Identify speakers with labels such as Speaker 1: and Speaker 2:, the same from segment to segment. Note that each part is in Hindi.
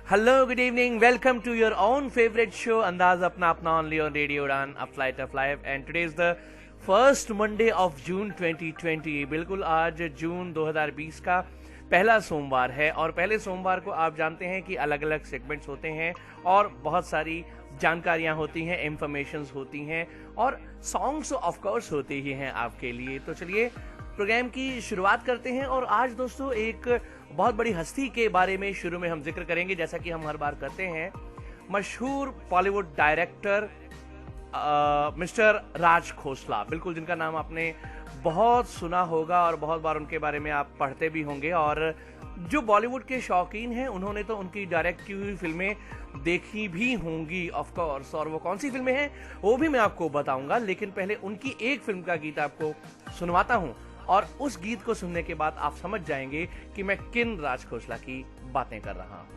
Speaker 1: Hello, good evening. Welcome to your own favorite show, Andaz Apna Apna, only on Radio Udan, A Flight of Life. And today is the first Monday of June 2020. बिल्कुल आज जून 2020 का पहला सोमवार है और पहले सोमवार को आप जानते हैं कि अलग अलग सेगमेंट्स होते हैं और बहुत सारी जानकारियां होती हैं, इंफॉर्मेशंस होती हैं और सॉन्ग्स ऑफ कोर्स होते ही हैं आपके लिए। तो चलिए प्रोग्राम की शुरुआत करते हैं और आज दोस्तों एक बहुत बड़ी हस्ती के बारे में शुरू में हम जिक्र करेंगे, जैसा कि हम हर बार करते हैं। मशहूर बॉलीवुड डायरेक्टर मिस्टर राज खोसला, बिल्कुल जिनका नाम आपने बहुत सुना होगा और बहुत बार उनके बारे में आप पढ़ते भी होंगे। और जो बॉलीवुड के शौकीन हैं उन्होंने तो उनकी डायरेक्ट की हुई फिल्में देखी भी होंगी ऑफ कोर्स, और वो कौन सी फिल्में हैं वो भी मैं आपको बताऊंगा। लेकिन पहले उनकी एक फिल्म का गीत आपको सुनवाता हूं और उस गीत को सुनने के बाद आप समझ जाएंगे कि मैं किन राज खोसला की बातें कर रहा हूं।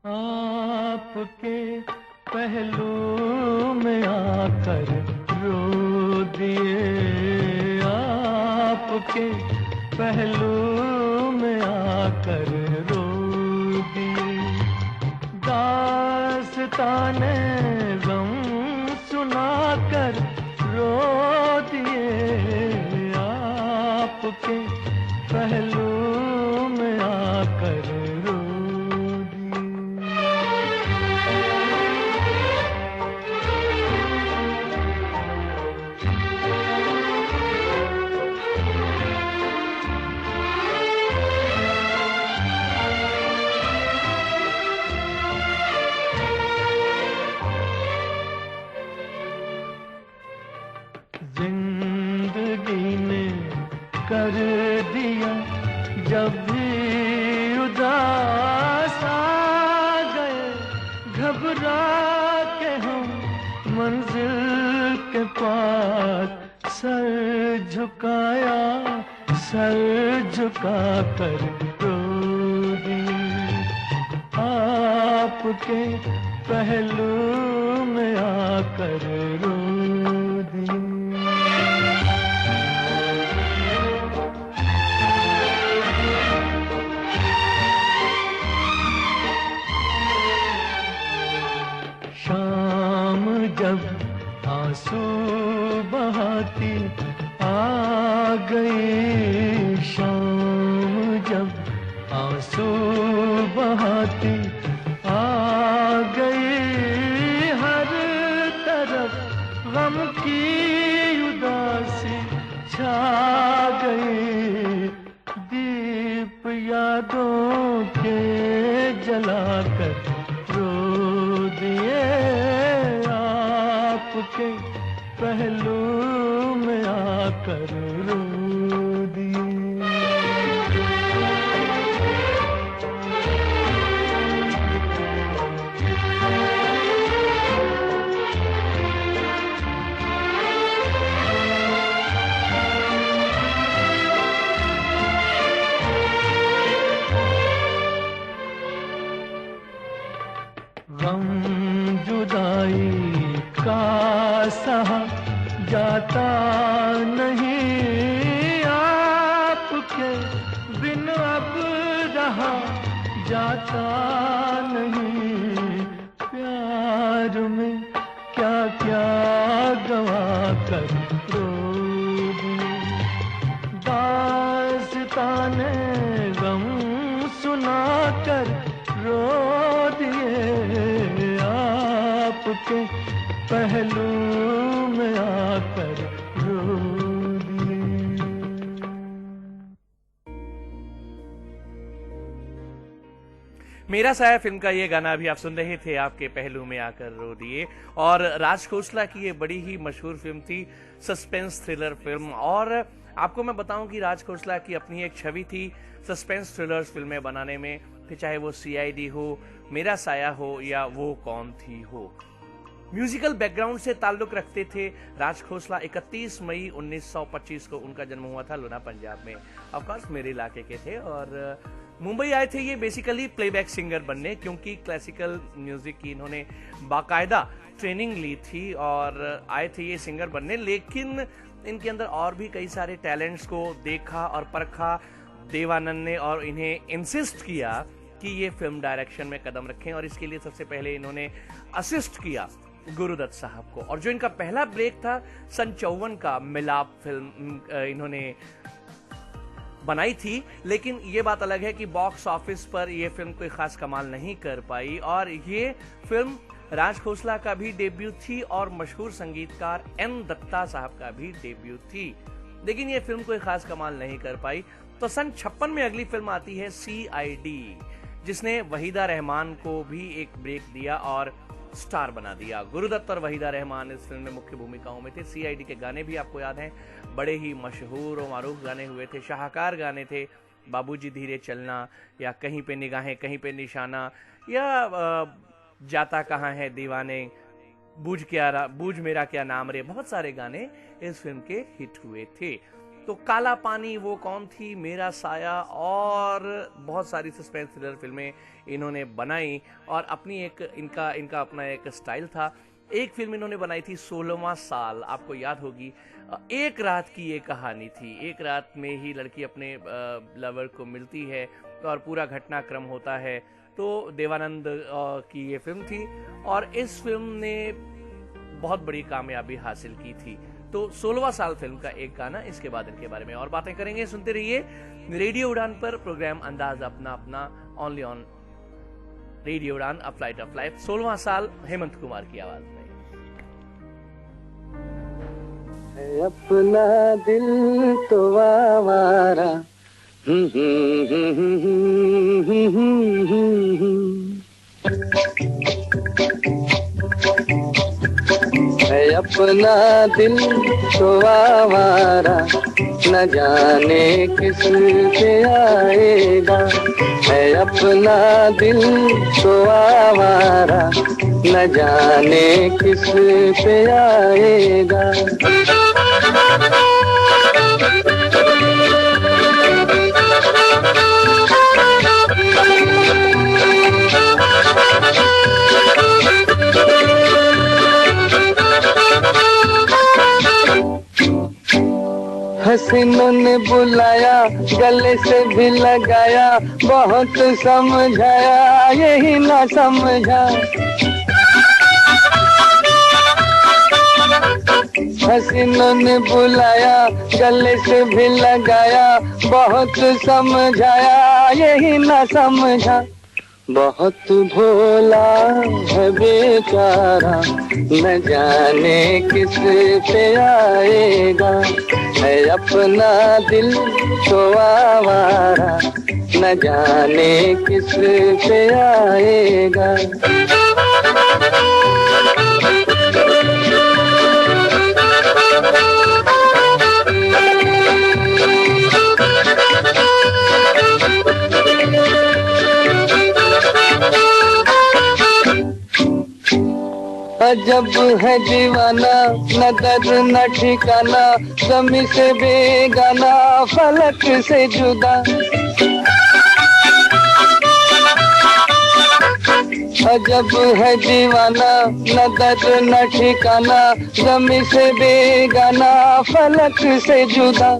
Speaker 2: आपके पहलू में आकर रो दिए, आपके पहलू में आकर रो दिए, दास्ताने गम सुनाकर रो दिए, आपके पहलू में आकर रो दिए। जिंदगी ने कर दिया जब भी उदास आ गए, घबरा के हम मंजिल के पास सर झुकाया, सर झुका कर रो दिए, आपके पहलू में आकर रो दिए। शाम जब आंसू बहाती आ गई, शाम जब आंसू बहाती आ गई, हर तरफ गम की उदासी छा गई, दीप यादों के जलाकर रो दिए, आपके पहलू में आकर रो दिए। गम जुदाई का सहा जाता नहीं, आपके बिन अब रहा जाता नहीं, प्यार में क्या क्या गवा कर रो दिए, दास्ताने गम सुनाकर रो दिए, आपके पहलू में आकर रो दिए।
Speaker 1: मेरा साया फिल्म का ये गाना भी आप सुन रहे थे, आपके पहलू में आकर रो दिए। और राज खोसला की ये बड़ी ही मशहूर फिल्म थी, सस्पेंस थ्रिलर फिल्म। और आपको मैं बताऊं कि राज खोसला की अपनी एक छवि थी सस्पेंस थ्रिलर्स फिल्में बनाने में, फिर चाहे वो CID हो, मेरा साया हो या वो कौन थी हो। म्यूजिकल बैकग्राउंड से ताल्लुक रखते थे। राज खोसला 31 मई 1925 को उनका जन्म हुआ था लुना, पंजाब में। ऑफ कोर्स मेरे इलाके के थे और मुंबई आए थे ये बेसिकली प्लेबैक सिंगर बनने, क्योंकि क्लासिकल म्यूजिक की इन्होंने बाकायदा ट्रेनिंग ली थी और आए थे ये सिंगर बनने। लेकिन इनके अंदर और भी कई सारे टैलेंट्स को देखा और परखा देवानंद ने और इन्हें इंसिस्ट किया कि ये फिल्म डायरेक्शन में कदम रखें, और इसके लिए सबसे पहले इन्होंने असिस्ट किया गुरुदत्त साहब को। और जो इनका पहला ब्रेक था सन 54 का मिलाप फिल्म इन्होंने बनाई थी, लेकिन ये बात अलग है कि बॉक्स ऑफिस पर यह फिल्म कोई खास कमाल नहीं कर पाई। और ये फिल्म राज खोसला का भी डेब्यू थी और मशहूर संगीतकार एन दत्ता साहब का भी डेब्यू थी, लेकिन ये फिल्म कोई खास कमाल नहीं कर पाई। तो सन 56 में अगली फिल्म आती है CID, जिसने वहीदा रहमान को भी एक ब्रेक दिया और स्टार बना दिया। गुरुदत्त और वहीदा रहमान इस फिल्म में मुख्य भूमिकाओं में थे। CID के गाने भी आपको याद हैं, बड़े ही मशहूर और मारूफ गाने हुए थे, शाहकार गाने थे। बाबूजी धीरे चलना, या कहीं पे निगाहें कहीं पे निशाना, या जाता कहाँ है दीवाने, बूझ मेरा क्या नाम रे, बहुत सारे गाने इस फिल्म के हिट हुए थे। तो काला पानी, वो कौन थी, मेरा साया, और बहुत सारी सस्पेंस थ्रिलर फिल्में इन्होंने बनाई और अपनी एक इनका अपना एक स्टाइल था। एक फिल्म इन्होंने बनाई थी 16वां साल, आपको याद होगी। एक रात की ये कहानी थी, एक रात में ही लड़की अपने लवर को मिलती है और पूरा घटनाक्रम होता है। तो देवानंद की ये फिल्म थी और इस फिल्म ने बहुत बड़ी कामयाबी हासिल की थी। तो 16वां साल फिल्म का एक गाना, इसके बाद इनके बारे में और बातें करेंगे। सुनते रहिए रेडियो उड़ान पर, प्रोग्राम अंदाज अपना अपना, ओनली ऑन रेडियो उड़ान, अ फ्लाइट ऑफ लाइफ। 16वां साल हेमंत कुमार की आवाज में।
Speaker 2: अपना दिल तो आवारा, अपना दिल तो आवारा, न जाने किस पे आएगा। है अपना दिल तो आवारा, न जाने किस पे आएगा। हसीनों ने बुलाया, गले से भी लगाया, बहुत समझाया, यही ना समझा। हसीनों ने बुलाया, गले से भी लगाया, बहुत समझाया, यही ना समझा। बहुत भोला है बेचारा, न जाने किस पे आएगा। है अपना दिल तो आवारा, न जाने किस पे आएगा। अजब है दीवाना, न दर्द न ठिकाना, ज़मीं से बेगाना, फलक से जुदा। अजब है दीवाना, न दर्द न ठिकाना, ज़मीं से बेगाना, फलक से जुदा।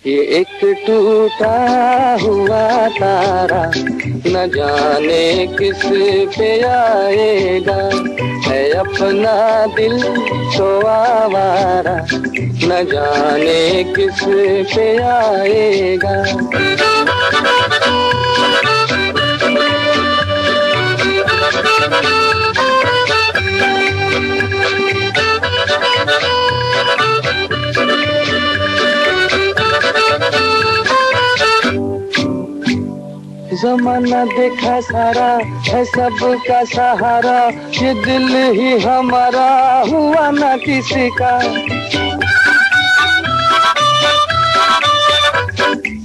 Speaker 2: ये एक टूटा हुआ तारा, न जाने किस पे आएगा। है अपना दिल तो आवारा, न जाने किस पे आएगा। जमाना देखा सारा, है सबका सहारा, ये दिल ही हमारा हुआ ना किसी का।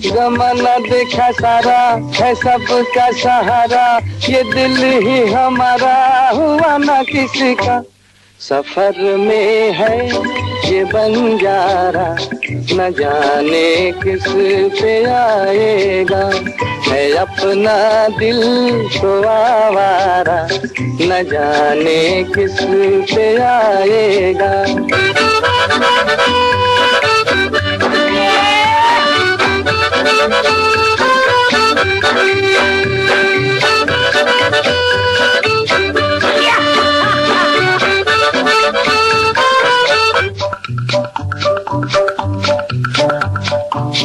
Speaker 2: जमाना देखा सारा, है सबका सहारा, ये दिल ही हमारा हुआ ना किसी का। सफर में है ये बंजारा, न जाने किस पे आएगा, है अपना दिल तो आवारा, न जाने किस पे आएगा।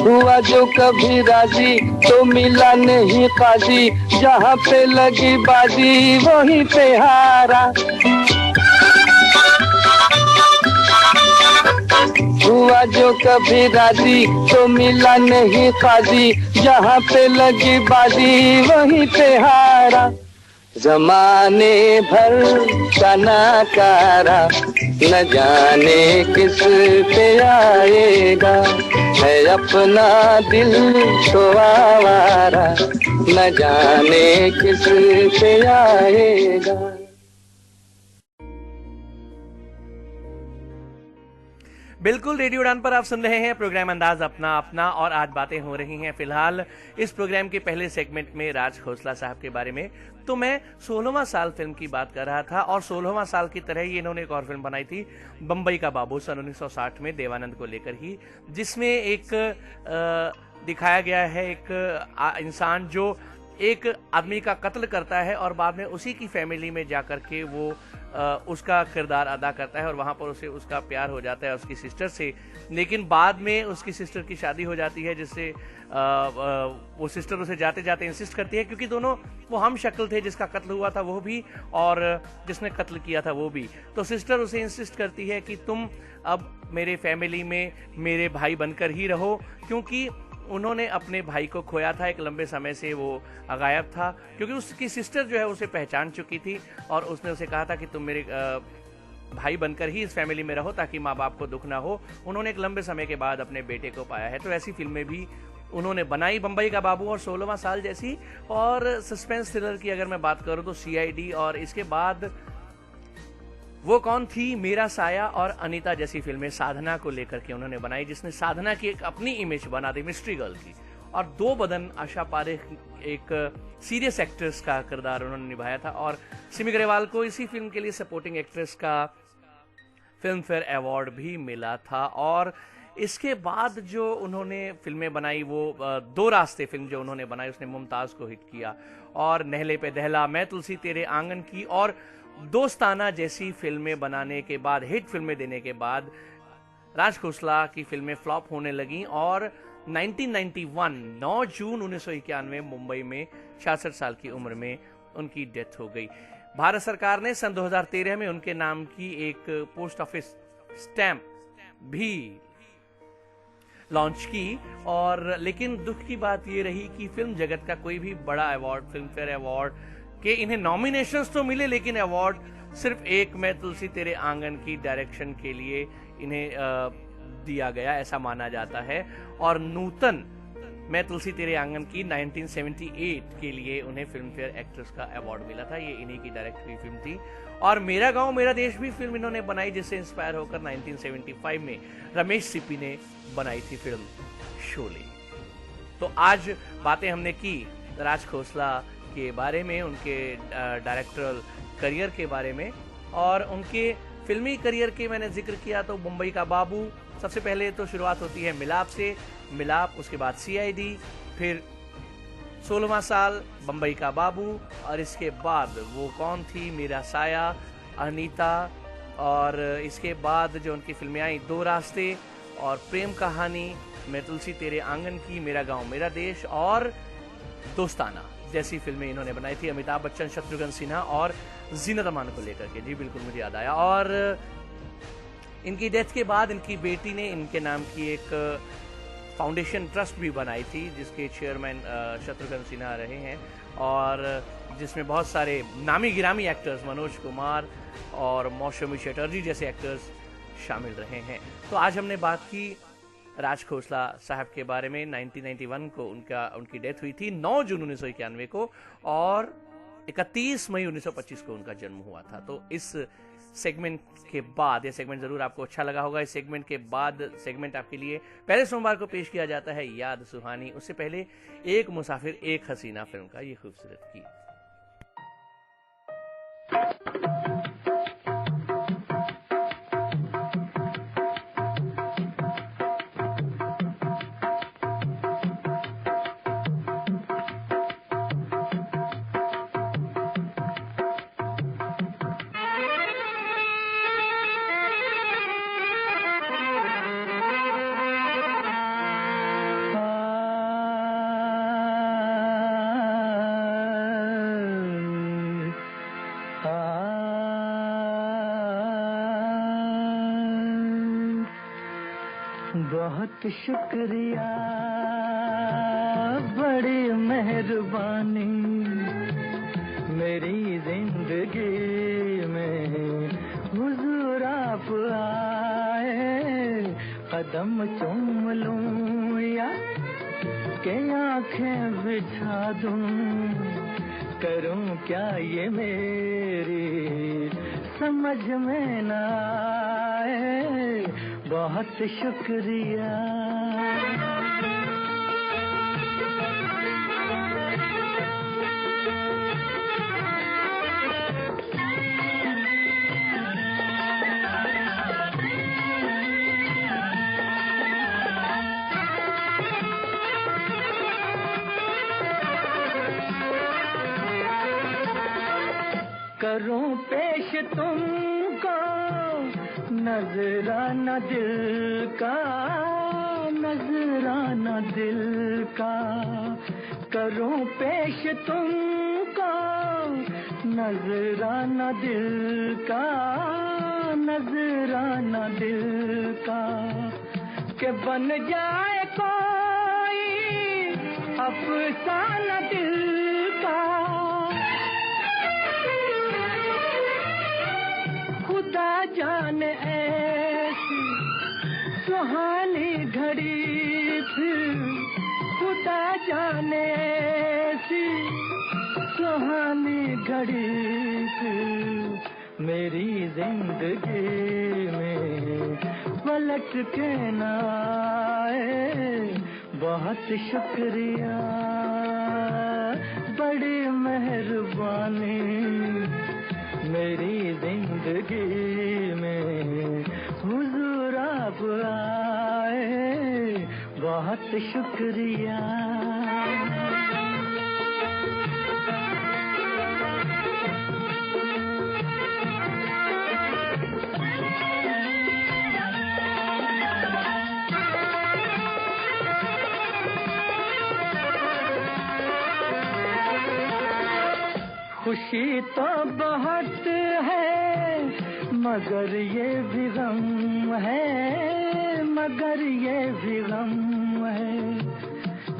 Speaker 2: हुआ जो कभी राजी तो मिला नहीं काजी, जहाँ पे लगी बाजी वहीं पे हारा। हुआ जो कभी राजी तो मिला नहीं काजी, जहाँ पे लगी बाजी वहीं पे हारा। जमाने भर का नाकारा, न जाने किस पे आएगा, है अपना दिल तो आवारा, न जाने किस पे आएगा।
Speaker 1: बिल्कुल, रेडियो उड़ान पर आप सुन रहे हैं प्रोग्राम अंदाज अपना अपना, और आज बातें हो रही हैं फिलहाल इस प्रोग्राम के पहले सेगमेंट में राज खोसला साहब के बारे में। तो मैं 16वां साल फिल्म की बात कर रहा था, और 16वां साल की तरह ही इन्होंने एक और फिल्म बनाई थी, बम्बई का बाबू, सन 1960 में, देवानंद को लेकर ही, जिसमें एक दिखाया गया है एक इंसान जो एक आदमी का कत्ल करता है और बाद में उसी की फैमिली में जाकर के वो उसका किरदार अदा करता है, और वहाँ पर उसे उसका प्यार हो जाता है उसकी सिस्टर से। लेकिन बाद में उसकी सिस्टर की शादी हो जाती है, जिससे वो सिस्टर उसे जाते जाते इंसिस्ट करती है, क्योंकि दोनों वो हम शक्ल थे, जिसका कत्ल हुआ था वो भी और जिसने कत्ल किया था वो भी। तो सिस्टर उसे इंसिस्ट करती है कि तुम अब मेरे फैमिली में मेरे भाई बनकर ही रहो, क्योंकि उन्होंने अपने भाई को खोया था, एक लंबे समय से वो गायब था, क्योंकि उसकी सिस्टर जो है उसे पहचान चुकी थी, और उसने उसे कहा था कि तुम मेरे भाई बनकर ही इस फैमिली में रहो ताकि माँ बाप को दुख ना हो। उन्होंने एक लंबे समय के बाद अपने बेटे को पाया है। तो ऐसी फिल्में भी उन्होंने बनाई, बम्बई का बाबू और 16वां साल जैसी। और सस्पेंस थ्रिलर की अगर मैं बात करूं तो CID, और इसके बाद वो कौन थी, मेरा साया और अनीता जैसी फिल्में साधना को लेकर के उन्होंने बनाई, जिसने साधना की एक अपनी इमेज बना दी मिस्ट्री गर्ल की। और दो बदन, आशा पारेख, एक सीरियस एक्ट्रेस का किरदार उन्होंने निभाया था, और सिमी ग्रेवाल को इसी फिल्म के लिए सपोर्टिंग एक्ट्रेस का फिल्म फेयर अवार्ड भी मिला था। और इसके बाद जो उन्होंने फिल्में बनाई, वो दो रास्ते फिल्म जो उन्होंने बनाई उसने मुमताज को हिट किया, और नहले पे दहला, मैं तुलसी तेरे आंगन की और दोस्ताना जैसी फिल्में बनाने के बाद, हिट फिल्में देने के बाद, राज खोसला की फिल्में फ्लॉप होने लगी, और 1991 9 जून 1991 मुंबई में 66 साल की उम्र में उनकी डेथ हो गई। भारत सरकार ने सन 2013 में उनके नाम की एक पोस्ट ऑफिस स्टैंप भी लॉन्च की। और लेकिन दुख की बात यह रही कि फिल्म जगत का कोई भी बड़ा अवार्ड, फिल्म फेयर अवार्ड के इन्हें नॉमिनेशंस तो मिले, लेकिन अवार्ड सिर्फ एक, मैं तुलसी तेरे आंगन की डायरेक्शन के लिए इन्हें दिया गया, ऐसा माना जाता है। और नूतन, मैं तुलसी तेरे आंगन की 1978 के लिए उन्हें फिल्म फेयर एक्ट्रेस का अवार्ड मिला था, ये इन्हीं की डायरेक्ट हुई फिल्म थी। और मेरा गांव मेरा देश भी फिल्म इन्होंने बनाई, जिससे इंस्पायर होकर 1975 में रमेश सिप्पी ने बनाई थी फिल्म शोले। तो आज बातें हमने की राज खोसला के बारे में, उनके डायरेक्टरल करियर के बारे में, और उनके फिल्मी करियर के मैंने जिक्र किया तो मुंबई का बाबू, सबसे पहले तो शुरुआत होती है मिलाप से, मिलाप, उसके बाद CID, फिर 16वां साल, बम्बई का बाबू, और इसके बाद वो कौन थी, मेरा साया, अनीता, और इसके बाद जो उनकी फिल्में आई, दो रास्ते और प्रेम कहानी, मैं तुलसी तेरे आंगन की, मेरा गांव मेरा देश और दोस्ताना जैसी फिल्में इन्होंने बनाई थी। अमिताभ बच्चन, शत्रुघ्न सिन्हा और जीनत अमान को लेकर के, जी बिल्कुल मुझे याद आया। और इनकी डेथ के बाद इनकी बेटी ने इनके नाम की एक फाउंडेशन ट्रस्ट भी बनाई थी, जिसके चेयरमैन शत्रुघ्न सिन्हा रहे हैं, और जिसमें बहुत सारे नामी गिरामी एक्टर्स, मनोज कुमार और मौसमी चटर्जी जैसे एक्टर्स शामिल रहे हैं। तो आज हमने बात की राज खोसला साहब के बारे में। 1991 को उनकी डेथ हुई थी, 9 जून 1991 को, और 31 मई 1925 को उनका जन्म हुआ था। तो इस सेगमेंट के बाद। ये सेगमेंट जरूर आपको अच्छा लगा होगा। इस सेगमेंट के बाद सेगमेंट आपके लिए पहले सोमवार को पेश किया जाता है याद सुहानी। उससे पहले एक मुसाफिर एक हसीना फिल्म का ये खूबसूरत गीत।
Speaker 2: बहुत शुक्रिया, बड़ी मेहरबानी, मेरी जिंदगी में हुजूर आप आए। कदम चूम लूं या के आंखें बिछा दूं, करूं क्या ये मेरी समझ में ना आए। बहुत शुक्रिया। करूं पेश तुमको नजराना दिल का, नजराना दिल का। करूं पेश तुमको नजराना दिल का, नजराना दिल का। के बन जाए कोई अफसाना दिल का। खुदा जाने ऐसी सुहानी घड़ी थी, खुदा जाने ऐसी सुहानी घड़ी थी। मेरी जिंदगी में पलट के न आए। बहुत शुक्रिया, बड़ी मेहरबानी, मेरी जिंदगी में हुजूर आप आए। बहुत शुक्रिया। खुशी तो बहुत है मगर ये भी गम है, मगर ये भी गम है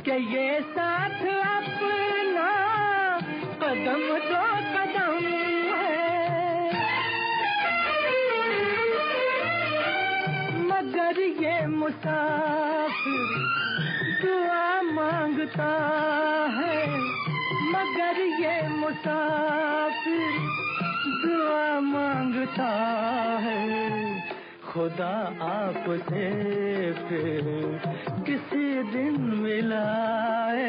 Speaker 2: कि ये साथ अपना कदम दो कदम है। मगर ये मुसाफिर दुआ मांगता है, मगर ये मुसाफिर दुआ मांगता है। खुदा आपसे फिर किसी दिन मिलाए।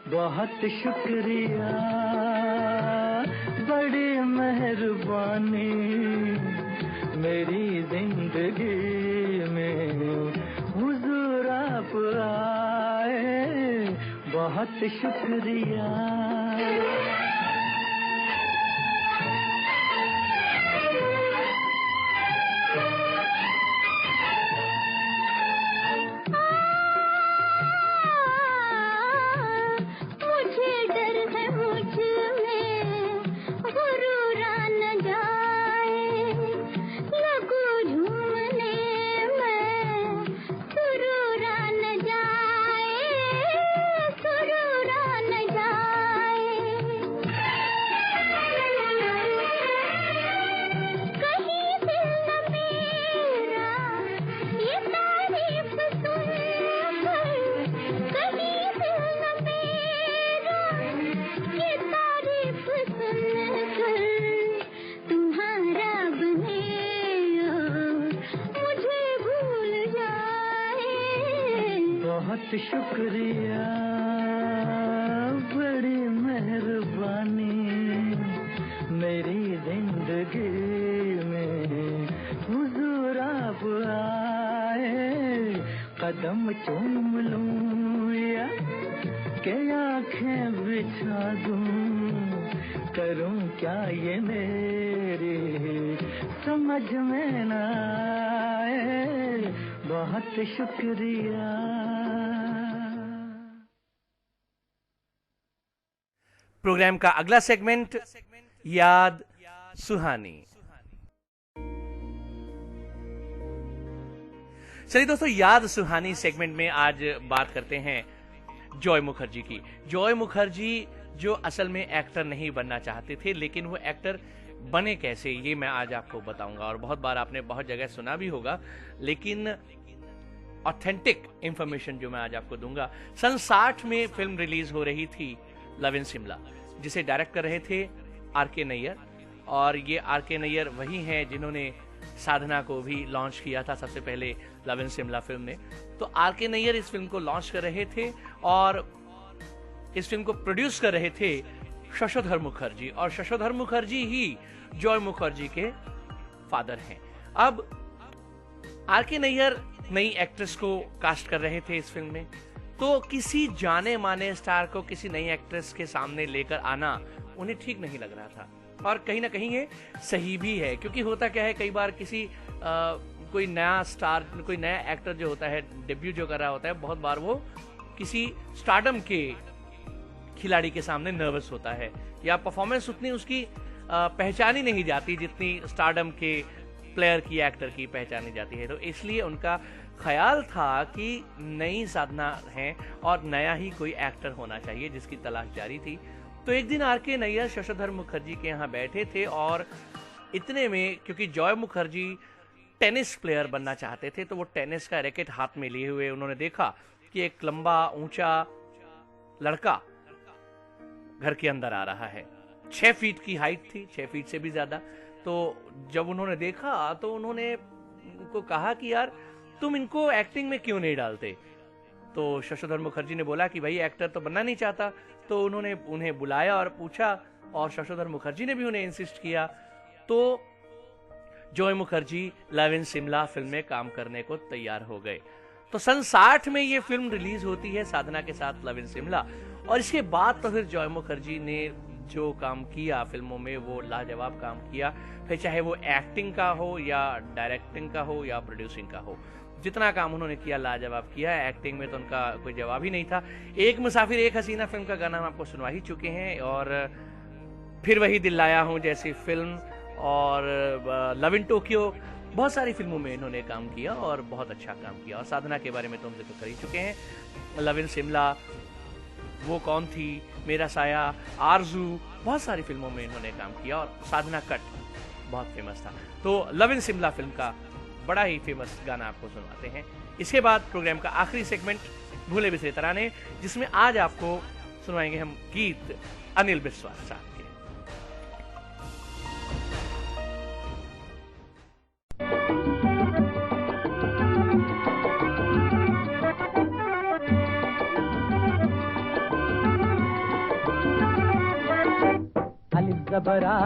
Speaker 2: बहुत शुक्रिया, बड़ी मेहरबानी, मेरी जिंदगी में हुजूर आप आए। बहुत शुक्रिया।
Speaker 3: बहुत शुक्रिया, बड़ी मेहरबानी, मेरी जिंदगी में हुजूर आप आए, कदम चूम लूं या के आंखें बिछा दूं, करूं क्या ये मेरी समझ में ना आए, बहुत शुक्रिया।
Speaker 1: प्रोग्राम का अगला सेगमेंट याद सुहानी। चलिए दोस्तों, याद सुहानी सेगमेंट में आज बात करते हैं जॉय मुखर्जी की। जॉय मुखर्जी जो असल में एक्टर नहीं बनना चाहते थे, लेकिन वो एक्टर बने कैसे, ये मैं आज आपको बताऊंगा। और बहुत बार आपने बहुत जगह सुना भी होगा, लेकिन ऑथेंटिक इंफॉर्मेशन जो मैं आज आपको दूंगा। सन 60 में फिल्म रिलीज हो रही थी लव इन शिमला, जिसे डायरेक्ट कर रहे थे आर.के. नैयर। और ये आर.के. नैयर वही हैं जिन्होंने साधना को भी लॉन्च किया था सबसे पहले लव इन शिमला फिल्म ने। तो आर.के. नैयर इस फिल्म को लॉन्च कर रहे थे और इस फिल्म को प्रोड्यूस कर रहे थे शशोधर मुखर्जी, और शशोधर मुखर्जी ही जॉय मुखर्जी के फादर हैं। अब आर.के. नैयर नई एक्ट्रेस को कास्ट कर रहे थे इस फिल्म में, तो किसी जाने माने स्टार को किसी नई एक्ट्रेस के सामने लेकर आना उन्हें ठीक नहीं लग रहा था। और कहीं ना कहीं ये सही भी है, क्योंकि होता क्या है, कई बार किसी कोई नया स्टार, कोई नया एक्टर जो होता है, डेब्यू जो कर रहा होता है, बहुत बार वो किसी स्टारडम के खिलाड़ी के सामने नर्वस होता है, या परफॉर्मेंस उतनी उसकी पहचानी नहीं जाती जितनी स्टारडम के प्लेयर की, एक्टर की पहचानी जाती है। तो इसलिए उनका ख्याल था कि नई साधना है और नया ही कोई एक्टर होना चाहिए, जिसकी तलाश जारी थी। तो एक दिन आर.के. नैयर शशोधर मुखर्जी के यहाँ बैठे थे, और इतने में, क्योंकि जॉय मुखर्जी टेनिस प्लेयर बनना चाहते थे, तो वो टेनिस का रैकेट हाथ में लिए हुए उन्होंने देखा कि एक लंबा ऊंचा लड़का घर के अंदर आ रहा है। 6 फीट की हाइट थी, 6 फीट से भी ज्यादा। तो जब उन्होंने देखा तो उन्होंने उनको कहा कि यार तुम इनको एक्टिंग में क्यों नहीं डालते। तो शशोधर मुखर्जी ने बोला कि भाई एक्टर तो बनना नहीं चाहता। तो उन्होंने उन्हें बुलाया और पूछा, और शशोधर मुखर्जी ने भी उन्हें इंसिस्ट किया। तो Joy Mukherjee love in Shimla film में काम करने को तैयार हो गए। तो सन 60 में ये फिल्म रिलीज होती है साधना के साथ, लव इन शिमला। और इसके बाद तो फिर जॉय मुखर्जी ने जो काम किया फिल्मों में, वो लाजवाब काम किया। फिर चाहे वो एक्टिंग का हो, या डायरेक्टिंग का हो, या प्रोड्यूसिंग का हो, जितना काम उन्होंने किया लाजवाब किया। एक्टिंग में तो उनका कोई जवाब ही नहीं था। एक मुसाफिर एक हसीना फिल्म का गाना हम आपको सुनवा ही चुके हैं, और फिर वही दिल लाया हूं जैसी फिल्म, और लव इन टोक्यो, बहुत सारी फिल्मों में इन्होंने काम किया और बहुत अच्छा काम किया। और साधना के बारे में तो हम जिक्र कर ही चुके हैं। लव इन शिमला, वो कौन थी, मेरा साया, आरजू, बहुत सारी फिल्मों में इन्होंने काम किया। और साधना कट बहुत फेमस था। तो लव इन शिमला फिल्म का बड़ा ही फेमस गाना आपको सुनवाते हैं। इसके बाद प्रोग्राम का आखिरी सेगमेंट भूले बिसरे तराने, जिसमें आज आपको सुनवाएंगे हम गीत अनिल बिस्वास साहब के।
Speaker 3: जबरा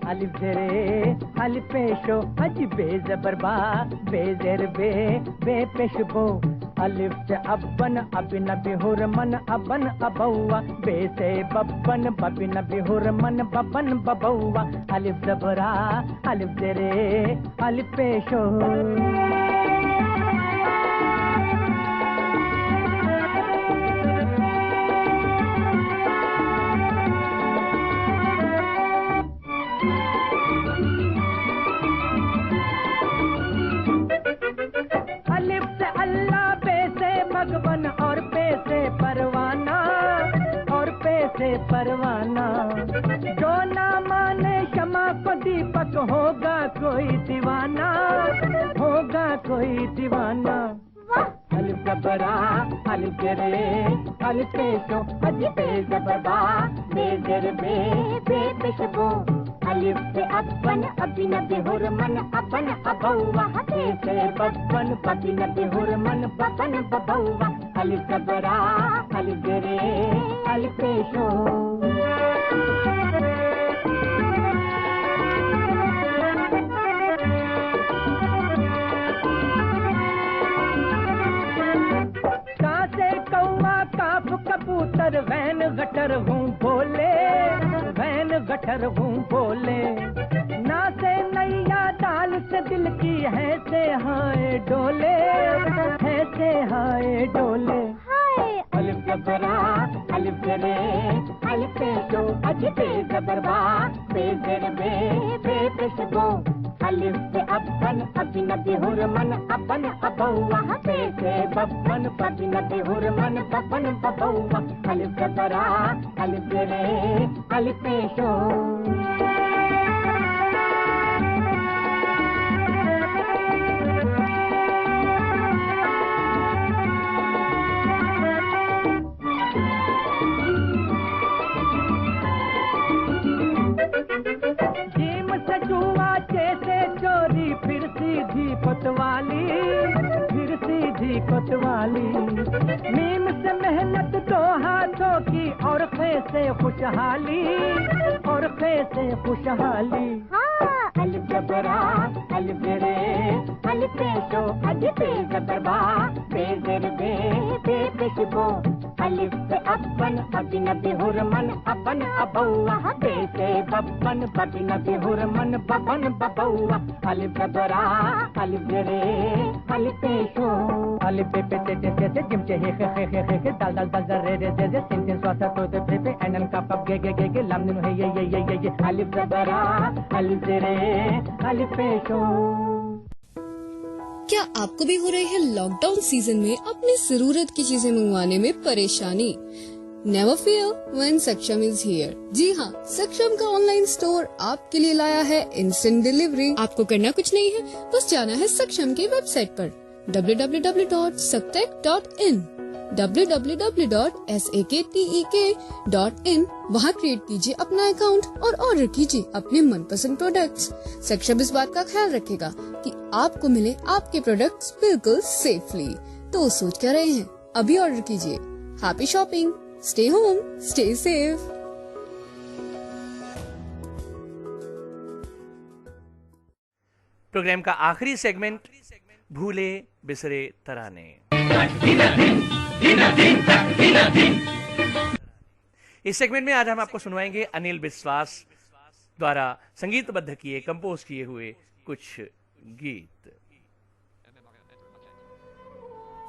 Speaker 3: अलिफ जरे अलिफ पेशो अज बे जबर बा बे जर बे बे पेशबो अलिफ से अबन अबिन बिहुर मन अबन अबौआ बे से बबन बबिन बिहुर मन बबन बबौआ अलिफ जबरा अलिफ जरे अलिफ पेशो। भगवन और पैसे परवाना, और पैसे परवाना, जो ना माने क्षमा को दीपक होगा कोई दीवाना, होगा कोई दीवाना। अलिफ जबरा अलिफ जरे अलिफ पेशो अज बे जबरबा बे जर बे बे पेशबो अलिफ से अबन अबिन बिहुर मन अबन अबौआ बे से बबन बबिन बिहुर मन बबन बबौआ अलिफ ज़बरा अलिफ ज़ेरे अलिफ पेशो। कबूतर वैन गटर हूँ बोले, वैन गटर हूँ बोले, ना से नैया दाल से दिल की है से हाय डोले, है से हाय डोले। अलिफ ज़बरा अलिफ ज़ेरे अलिफ पेशो, अज पे ज़बरबा पे ज़ेर बे पेश गो। अलिफ से अबन अबिनबी हुरमन अबन अबौआ, पे से बबन बबिनबी हुरमन बबन बबौआ। अलिफ ज़बरा अलिफ ज़ेरे अलिफ पेशो। कोतवाली फिर सीधी कोतवाली, मीम से मेहनत दो हाथों की और खे से खुशहाली, और खे से खुशहाली। अलिफ ज़बरा अलिफ ज़ेरे अलिफ पेशो, अज पे ज़बरबा पे ज़ेर बे पेश गो। अलिफ से अबन अबिनबी हुरमन अबन अबौआ, पे से बबन बबिनबी हुरमन बबन बबौआ। अलिफ ज़बरा अलिफ ज़ेरे अलिफ पेशो। अलिफ पे पे ते ते ते जिम चे हे खे दाल दाल दाल रे रे जे जे सिन सिन स्वासा तो ते पे पे एनन का पप गे गे गे गे लम नुन हे ये। अलिफ ज़बरा अलिफ ज़ेरे अलिफ पेशो।
Speaker 4: क्या आपको भी हो रही है लॉकडाउन सीजन में अपनी जरूरत की चीजें मंगवाने में परेशानी? नेवर फियर व्हेन सक्षम इज हियर। जी हाँ, सक्षम का ऑनलाइन स्टोर आपके लिए लाया है इंस्टेंट डिलीवरी। आपको करना कुछ नहीं है, बस जाना है सक्षम की वेबसाइट पर www.saktek.in www.saktek.in। वहाँ क्रिएट कीजिए अपना अकाउंट और ऑर्डर कीजिए अपने मनपसंद प्रोडक्ट्स। सक्षम इस बात का ख्याल रखेगा कि आपको मिले आपके प्रोडक्ट्स बिल्कुल सेफली। तो सोच क्या रहे हैं, अभी ऑर्डर कीजिए। Happy shopping, stay home, stay safe.
Speaker 1: Program का आखिरी सेगमेंट भूले बिसरे तराने। इस सेगमेंट में आज हम आपको सुनवाएंगे अनिल विश्वास द्वारा संगीतबद्ध किए, कंपोज किए हुए कुछ गीत।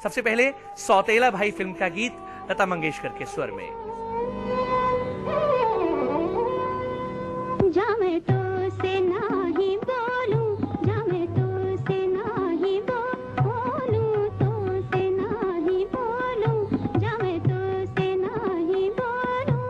Speaker 1: सबसे पहले सौतेला भाई फिल्म का गीत लता मंगेशकर के स्वर में।
Speaker 5: जामे तो से नाही बोलूं, जामे तो से नाही बोलूं, तो से नाही बोलूं, जामे तो से नाही बोलूं।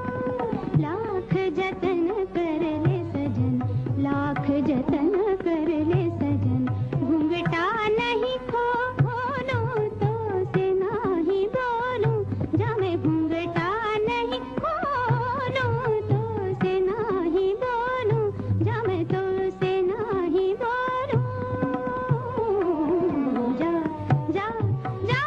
Speaker 5: लाख जतन कर ले सजन, लाख जतन कर ले सजन, घूंघटा नहीं खोलूं, तो से नाही बोलूं, जामे घूंघटा नहीं खोलूं, तो से नाही बोलूं, जामे तो से नाही बोलूं। जा जा जा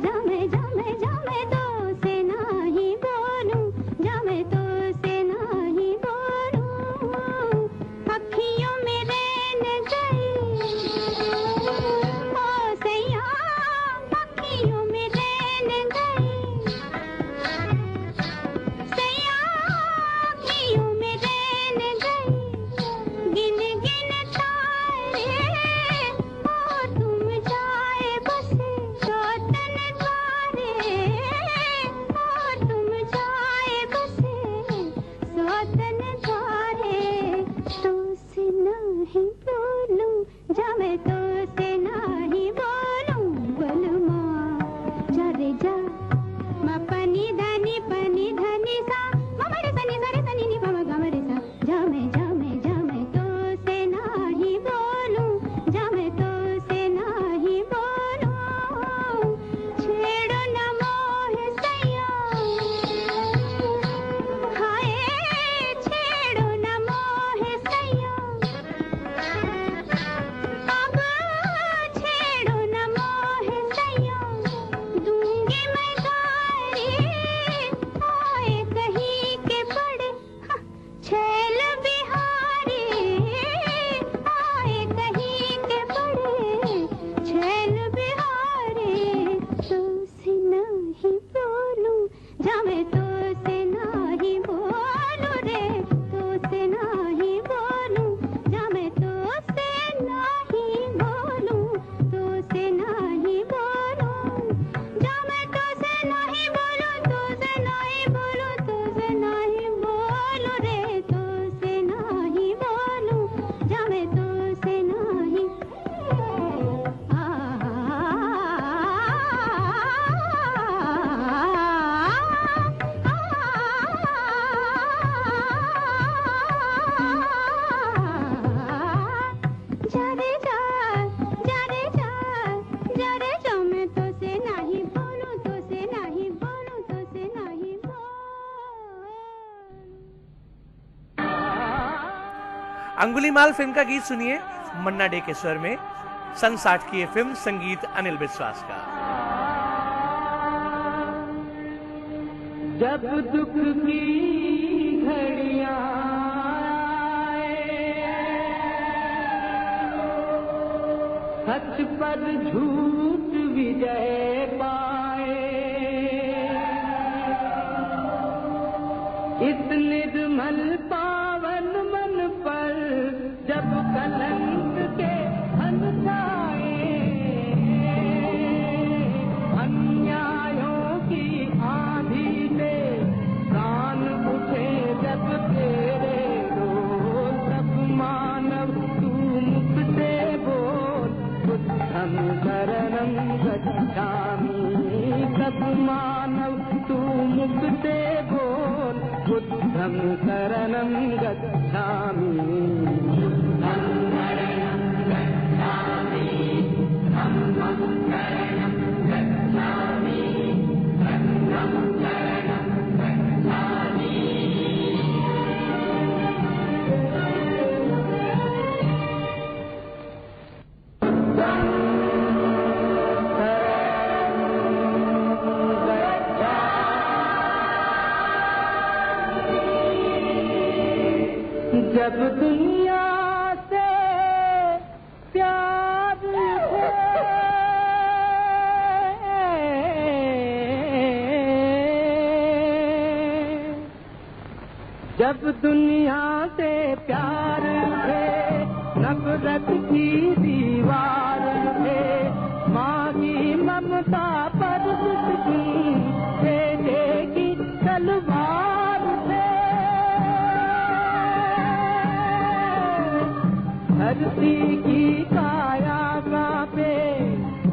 Speaker 5: जामे जामे जामे तो से नाही बोलूं, जामे तो से नाही बोलूं। अखियों में रैन गई ओ सैया, अखियों में रैन गई सैया, अखियों में रैन गई। गिन गिन तारे ओ तुम जाए बसे सौतन द्वारे, ओ तुम जाए बसे सौतन द्वारे। तो से नहीं बोलूं, जामे तो से नहीं बोलूं, बलमा जा रे जा। मा पनी धनी सा, मम रे सनी सा रे सनी नी पम गम रे सा। जामे जामे जामे तो से नहीं बोलूं, जामे तो से नहीं बोलूं। छेड़ो न मोह सैया, हाय छेड़ो न मोह सैया। अब
Speaker 1: अंगुलीमाल फिल्म का गीत सुनिए मन्ना डे के स्वर में। सन 60 की ये फिल्म, संगीत अनिल विश्वास का।
Speaker 3: जब दुख की घड़ियां सच पर झूठ विजय पाए, इस निर्मल पावन मन पर जब कलंक के हंसाए, अन्यायों की आंधी से प्राण उठे जब तेरे रोल, सब मानव तू मुख से बोल, बुद्धं शरणं गच्छामि, सब मानव तू मुख से बोल, बुद्धं शरणं गच्छामि, बुद्धं शरणं गच्छामि, धम्मं शरणं गच्छामि, संघं शरणं गच्छामि। जब दुनिया से प्यार है, जब दुनिया से प्यार है, नफरत की दीवार है, माँ की ममता पर दुश्मन बेटे की तलवार है, धरती की काया कांपे,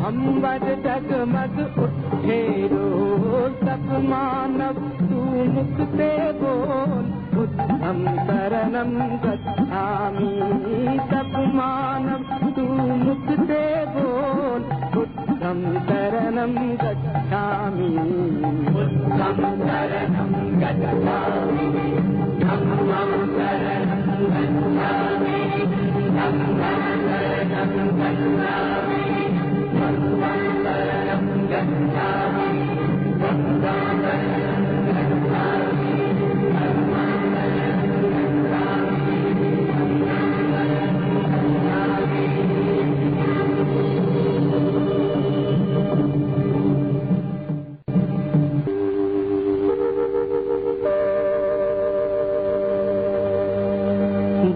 Speaker 3: अंबर जगमग उठे रोज, सब मानव तू मुख से बोल, बुद्धं शरणं गच्छामि, सब मानव तू मुख से बोल, बुद्धं शरणं गच्छामि, बुद्धं शरणं गच्छामि, धम्मं शरणं गच्छामि, संघं शरणं गच्छामि, संघं शरणं गच्छामि, संघं शरणं गच्छामि,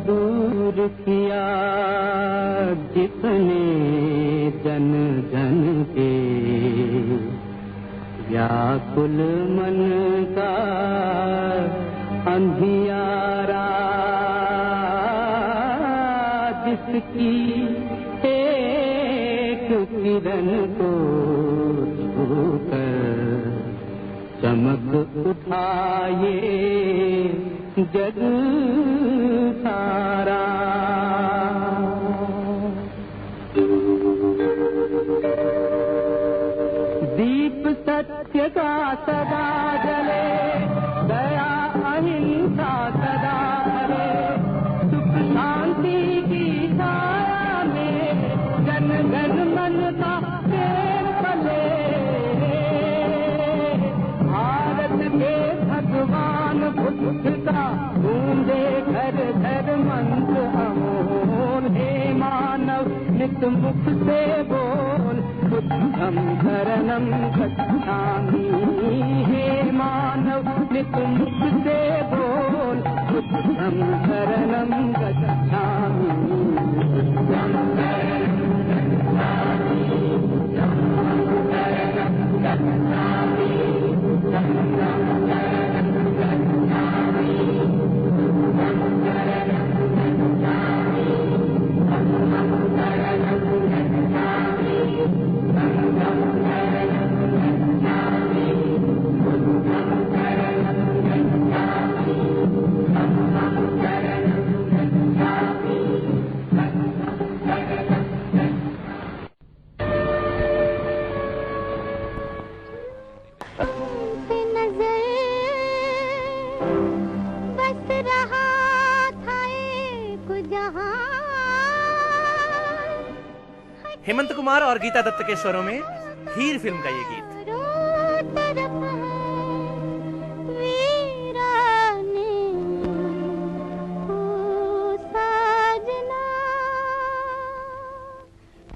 Speaker 3: दूर किया जिसने जन जन के, व्याकुल मन का अंधियारा, जिसकी एक किरण को छूकर चमक उठाए जग सारा, दीप सत्य का सदा जले, दया अहिंसा सदा भरे, सुख शांति की छाया में जन गण मन का प्रेम पले, भारत के भगवान बुद्ध का गूंजे घर घर मंत्र अमोल, हे मानव नित मुख से बोल, बुद्धं शरणं गच्छामि, हे मानव नित मुख से बोल, बुद्धं शरणं गच्छामि, बुद्धं शरणं गच्छामि, धम्मं शरणं गच्छामि, संघं शरणं गच्छामि, बुद्धं शरणं गच्छामि, धम्मं शरणं गच्छामि, संघं शरणं गच्छामि, बुद्धं शरणं गच्छामि, धम्मं शरणं गच्छामि,
Speaker 1: हेमंत कुमार और गीता दत्त के स्वरों में हीर फिल्म का ये गीत।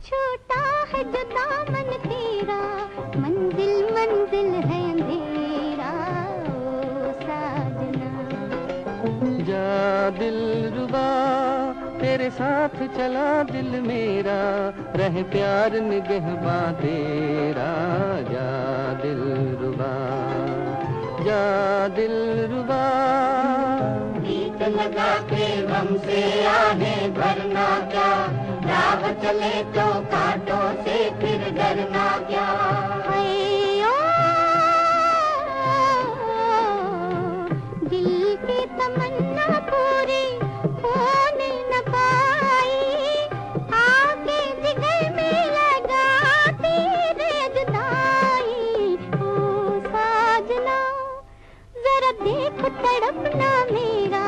Speaker 5: छोटा है जो दामन तेरा, मंजिल मंजिल है अंधेरा, ओ साजना।
Speaker 2: जा दिल रुबा तेरे साथ चला दिल मेरा, रहे प्यार निगहबा तेरा। जा दिल रुबा, जा दिल रुबा। गीत लगा के गम से आहें भरना क्या, राह चले तो कांटों से फिर डरना क्या।
Speaker 5: दिल की तमन्ना पूरी होने न पाई, आगे जिगर में लगाती रे जुदाई, ओ साजना। जरा देख तड़पना मेरा,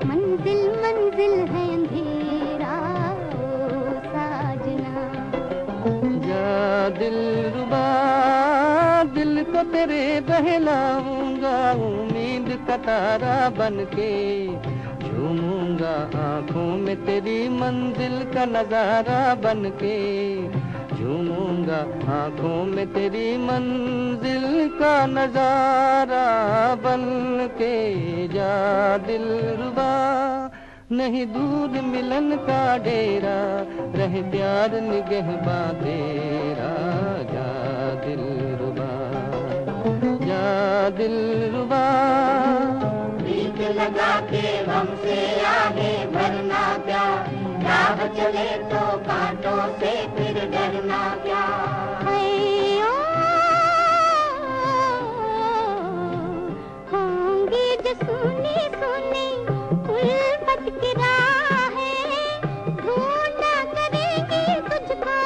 Speaker 5: मंजिल मंजिल है अंधेरा, ओ साजना।
Speaker 2: जा दिल रुबा दिल को तेरे बहलाऊंगा, उम्मीद का तारा बनके झूमूंगा आंखों में तेरी मंजिल का नजारा बनके, झूमूंगा आंखों में तेरी मंजिल का नजारा बनके। जा दिल रुबा नहीं दूर मिलन का डेरा, रहे प्यार निगहबा तेरा। जा दिल रुबा, जा दिल रुबा। गीत लगा के गम से आगे भरना क्या, राह चले तो कांटों से फिर डरना क्या।
Speaker 5: होंगी जो सुनी सुनी उल्फत की राहें, ढूंढा करेंगी तुझको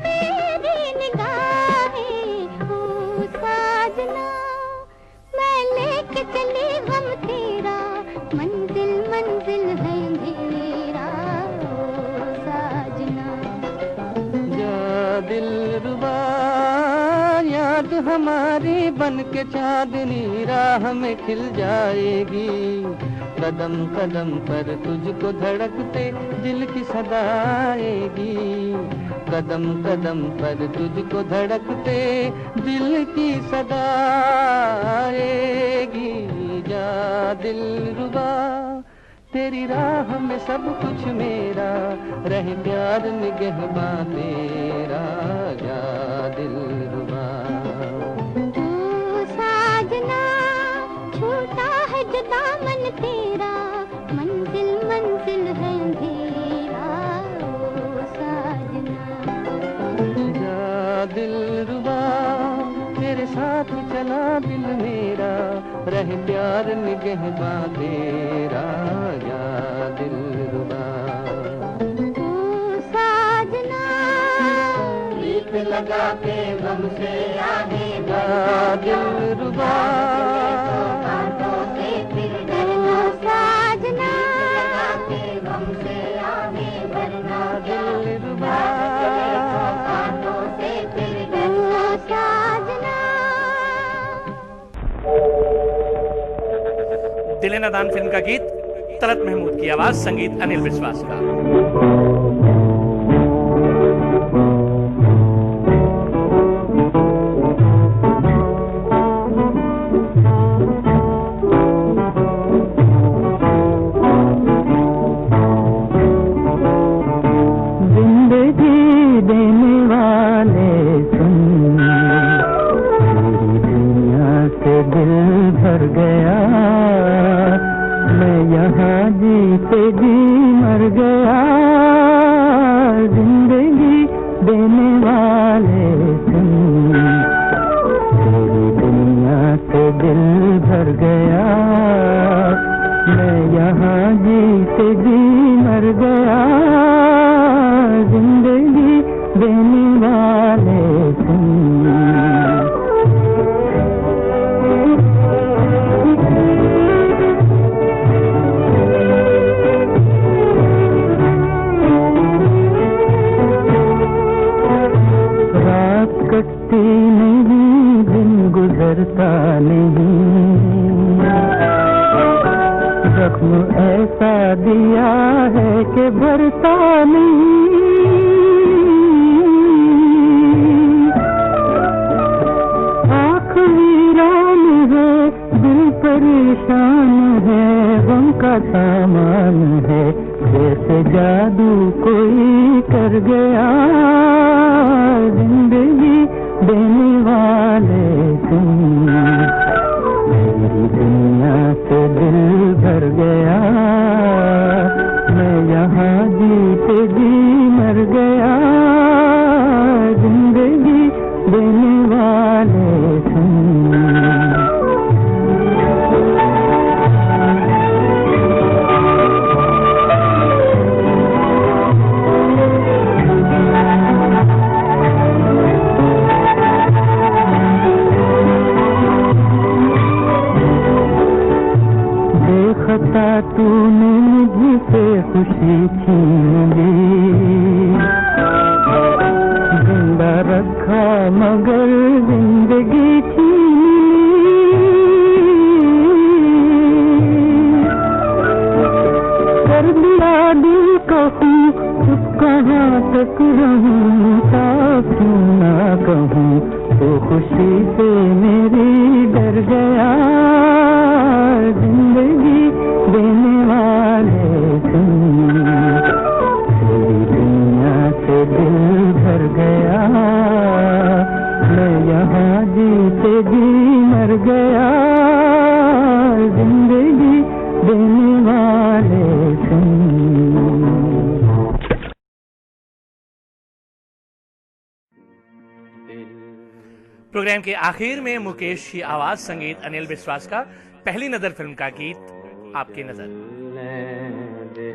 Speaker 5: मेरी निगाहें, ओ साजना। मैं लेके चली गम तेरा, मंजिल मंजिल है अंधेरा, ओ साजना।
Speaker 2: जा दिल रुबा याद हमारी बन के चांदनी राह में खिल जाएगी, कदम कदम पर तुझको धड़कते दिल की सदा आएगी, कदम कदम पर तुझको धड़कते दिल की सदा आएगी। जा दिल रुबा तेरी राह में सब कुछ मेरा, रहे प्यार निगहबा तेरा। जा दिल रुबा,
Speaker 5: ओ साजना। छोटा है जो दामन तेरा, मंजिल मंजिल है अंधेरा, ओ साजना।
Speaker 2: जा दिल रुबा तेरे साथ चला दिल मेरा, रहे प्यार निगहबा तेरा। जा दिल रुबा,
Speaker 5: ओ साजना।
Speaker 2: गीत लगा के गम से आगे जा दिल रुबा।
Speaker 5: ओ साजना।
Speaker 2: गम से आगे बढ़ना दिल रुबा।
Speaker 5: ओ साजना।
Speaker 1: दिल नादान फिल्म का गीत, तलत महमूद की आवाज, संगीत अनिल विश्वास का।
Speaker 3: जिंदगी देने वाले सुन, मेरी दुनिया से दिल भर गया, मैं यहाँ जीते जी मर गया। जिंदगी देने वाले सुन, मेरी दुनिया से दिल भर गया, मैं यहाँ जीते जी मर गया। जिंदगी देने वाले सुन। परेशान है, गम का सामान है, जैसे जादू कोई कर गया। जिंदगी देने वाले तुम, मेरी दुनिया से दिल भर गया। मैं यहाँ जीते जी मर गया। जिंदगी देने वाले तुम। देखता तूने मुझसे खुशी छीन ली, जिंदा रखा मगर जिंदगी छीन ली। कर दिया दिल को चुप कहाँ तक रहूं, साफ क्यों ना कहूँ, तो खुशी से मेरी डर गया। जिंदगी देने वाले तुम, तेरी दुनिया से दिल भर गया। मैं यहाँ जीते जी मर गया। जिंदगी देने वाले तुम।
Speaker 1: प्रोग्राम के आखिर में मुकेश की आवाज संगीत अनिल विश्वास का पहली नजर फिल्म का गीत आपकी नजर।
Speaker 2: दे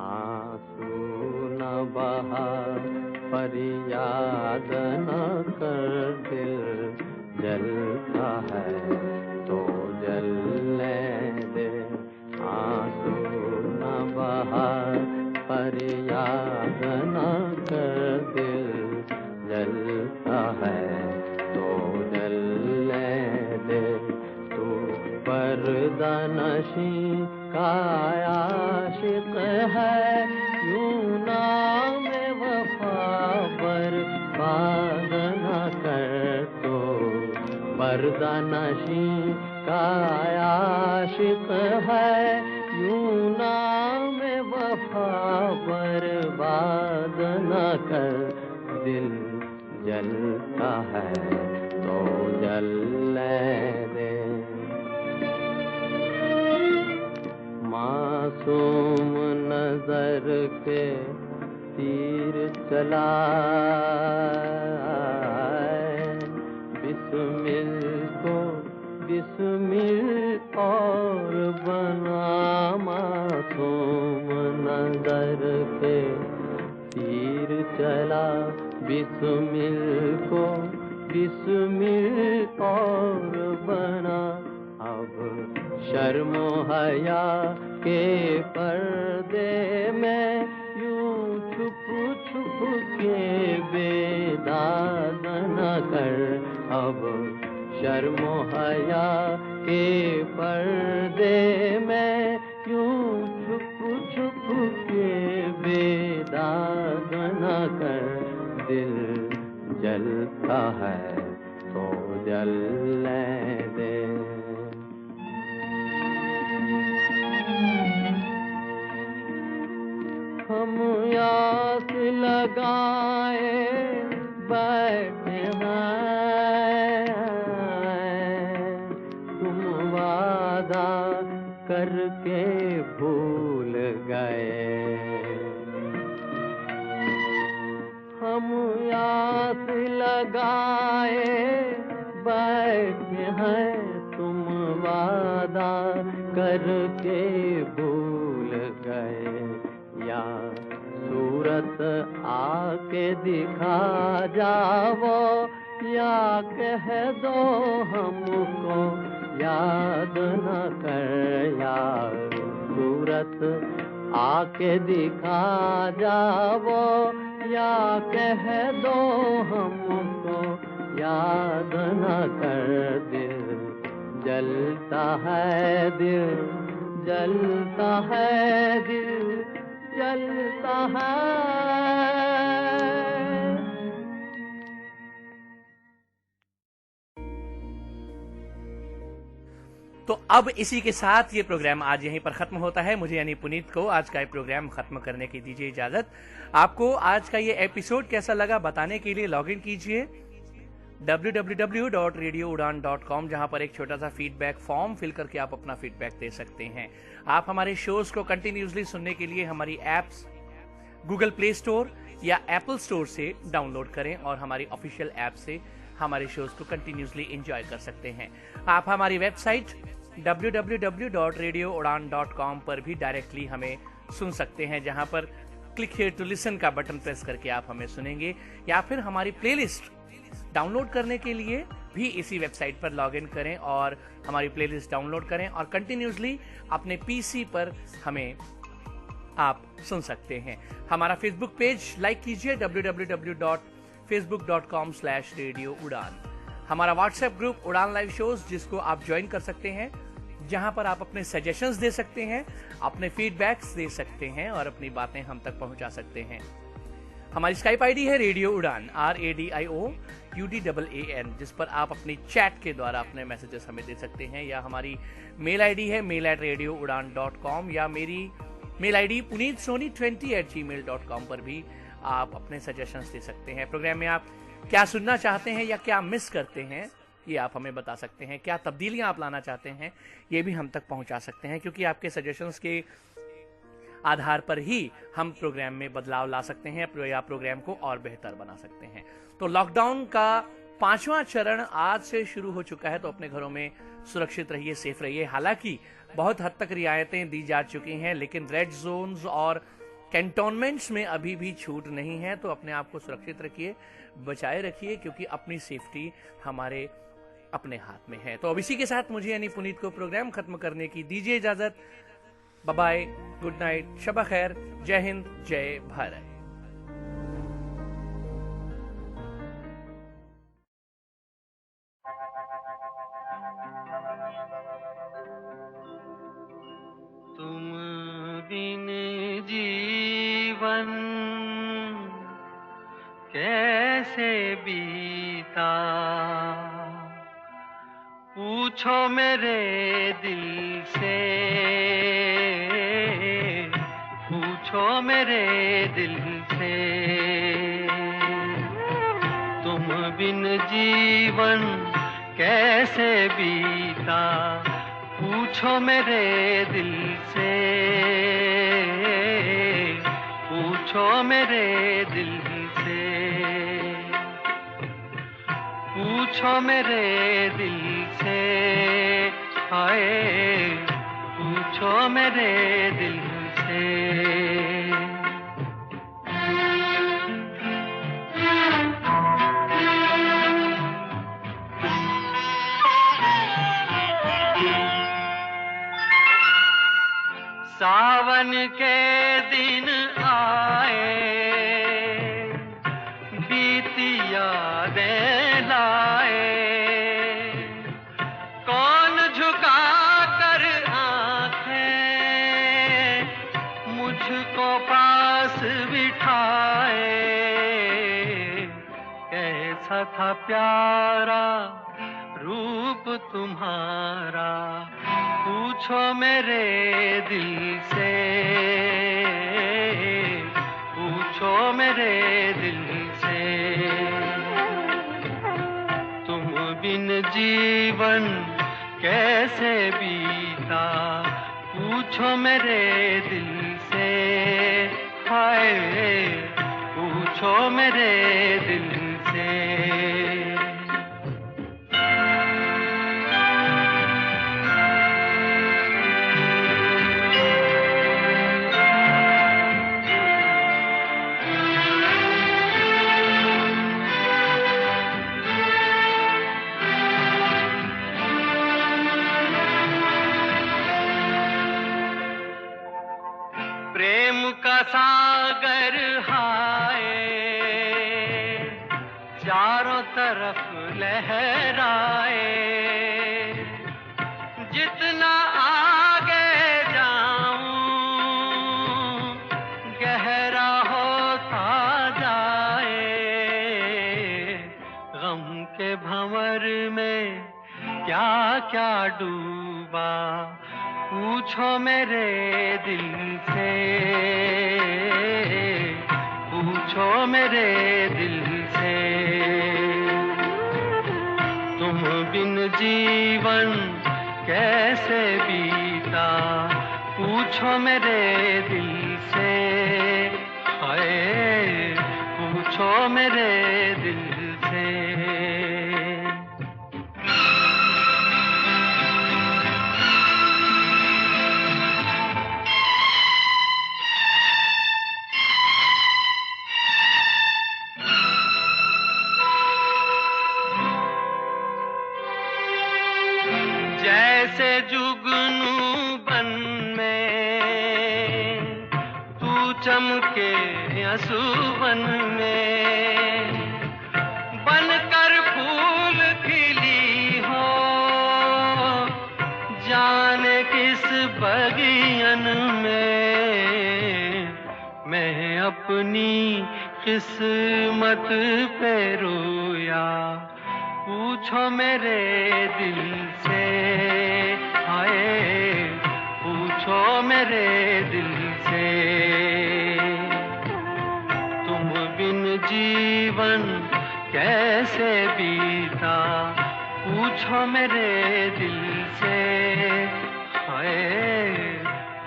Speaker 2: आंसू न बहा, फरियाद न कर, दिल जलता है तो जलने दे। आंसू न बहा, फरियाद न कर, दिल जलता है तो जलने दे। तू पर्दा नशी का आशिक है, यूं नाम वफा बर्बाद न कर। तो पर्दा नशी का आशिक है, यूं नाम वफा बर्बाद न कर। दिल जलता है तो जलने दे। मासूम नजर के तीर चलाए, बिस्मिल को बिस्मिल और बना। मासूम नजर के तीर चला, बिस्मिल को बिस्मिल और बना। अब शर्मो हया के पर्दे में यूं छुप छुप के बेदाग न कर। अब शर्मो हया के पर्दे में यूं छुप छुप के बेदाग न कर। दिल जलता है तो जलने दे। हम आस लगाए बैठे हैं, तुम वादा करके भूल गए। हम आस लगाए बैठे हैं, तुम वादा करके भूल गए। या सूरत आके दिखा जाओ, या कह दो हमको याद न कर। यार सूरत आके दिखा जाओ, या कह दो हमको याद न कर। दिल जलता है, दिल जलता है, दिल जलता है।
Speaker 1: तो अब इसी के साथ ये प्रोग्राम आज यहीं पर खत्म होता है। मुझे यानी पुनीत को आज का ये प्रोग्राम खत्म करने की दीजिए इजाजत। आपको आज का ये एपिसोड कैसा लगा बताने के लिए लॉग इन कीजिए www.radioudan.com, जहां पर एक छोटा सा फीडबैक फॉर्म फिल करके आप अपना फीडबैक दे सकते हैं। आप हमारे शोज को कंटिन्यूसली सुनने के लिए हमारी एप्स गूगल प्ले स्टोर या एप्पल स्टोर से डाउनलोड करें और हमारी ऑफिशियल ऐप से हमारे शोज को कंटिन्यूसली एंजॉय कर सकते हैं। आप हमारी वेबसाइट www.radioudan.com पर भी डायरेक्टली हमें सुन सकते हैं, जहां पर क्लिक हियर टू लिसन का बटन प्रेस करके आप हमें सुनेंगे, या फिर हमारी प्लेलिस्ट डाउनलोड करने के लिए भी इसी वेबसाइट पर लॉग इन करें और हमारी प्लेलिस्ट डाउनलोड करें और कंटिन्यूसली अपने पीसी पर हमें आप सुन सकते हैं। हमारा फेसबुक पेज लाइक कीजिए www.facebook.com/radioudan। हमारा व्हाट्सएप ग्रुप उड़ान लाइव शोज, जिसको आप ज्वाइन कर सकते हैं, जहां पर आप अपने सजेशंस दे सकते हैं, अपने फीडबैक्स दे सकते हैं और अपनी बातें हम तक पहुंचा सकते हैं। हमारी स्काइप आईडी है रेडियो उड़ान RADIOUDAAN, जिस पर आप अपनी चैट के द्वारा अपने मैसेजेस हमें दे सकते हैं, या हमारी मेल आईडी है mail@radioudan.com, या मेरी मेल आईडी punitsoni20@gmail.com पर भी आप अपने सजेशंस दे सकते हैं। प्रोग्राम में आप क्या सुनना चाहते हैं या क्या मिस करते हैं, ये आप हमें बता सकते हैं। क्या तब्दीलियां आप लाना चाहते हैं, ये भी हम तक पहुंचा सकते हैं, क्योंकि आपके सजेशंस के आधार पर ही हम प्रोग्राम में बदलाव ला सकते हैं या प्रोग्राम को और बेहतर बना सकते हैं। तो लॉकडाउन का 5वां चरण आज से शुरू हो चुका है, तो अपने घरों में सुरक्षित रहिए, सेफ रहिए। हालांकि बहुत हद तक रियायतें दी जा चुकी हैं, लेकिन रेड जोन्स और कैंटोनमेंट्स में अभी भी छूट नहीं है। तो अपने आप को सुरक्षित रखिए, बचाए रखिए, क्योंकि अपनी सेफ्टी हमारे अपने हाथ में है। तो अब इसी के साथ मुझे यानी पुनीत को प्रोग्राम खत्म करने की दीजिए इजाजत। Bye bye, good night, Shaba खैर, जय हिंद, जय भारत।
Speaker 2: तुम बिन जीवन कैसे बीता, पूछो मेरे दिल से, पूछो मेरे दिल से। तुम बिन जीवन कैसे बीता, पूछो मेरे दिल से, पूछो मेरे दिल से, पूछो मेरे दिल से, हाय पूछो मेरे दिल से। सावन के दिन आए, बीती यादें लाए, कौन झुका कर आंखें मुझको पास बिठाए। कैसा था प्यारा रूप तुम्हारा, पूछो मेरे दिल से, पूछो मेरे दिल से। तुम बिन जीवन कैसे बीता, पूछो मेरे दिल से, हाय पूछो मेरे दिल से। प्रेम का सागर हाय चारों तरफ लहराए, जितना आगे जाऊं गहरा होता जाए। गम के भंवर में क्या क्या डूब जुबा पूछो मेरे दिल से, पूछो मेरे दिल से। तुम बिन जीवन कैसे बीता पूछो मेरे दिल से, हाय पूछो मेरे दिल से। जैसे जुगनू बन में तू चमके असुवन में, बनकर फूल खिली हो जाने किस बगियन में। मैं अपनी किस्मत पे रोया पूछो मेरे दिल से, हाय पूछो मेरे दिल से। तुम बिन जीवन कैसे बीता पूछो मेरे दिल से, हाय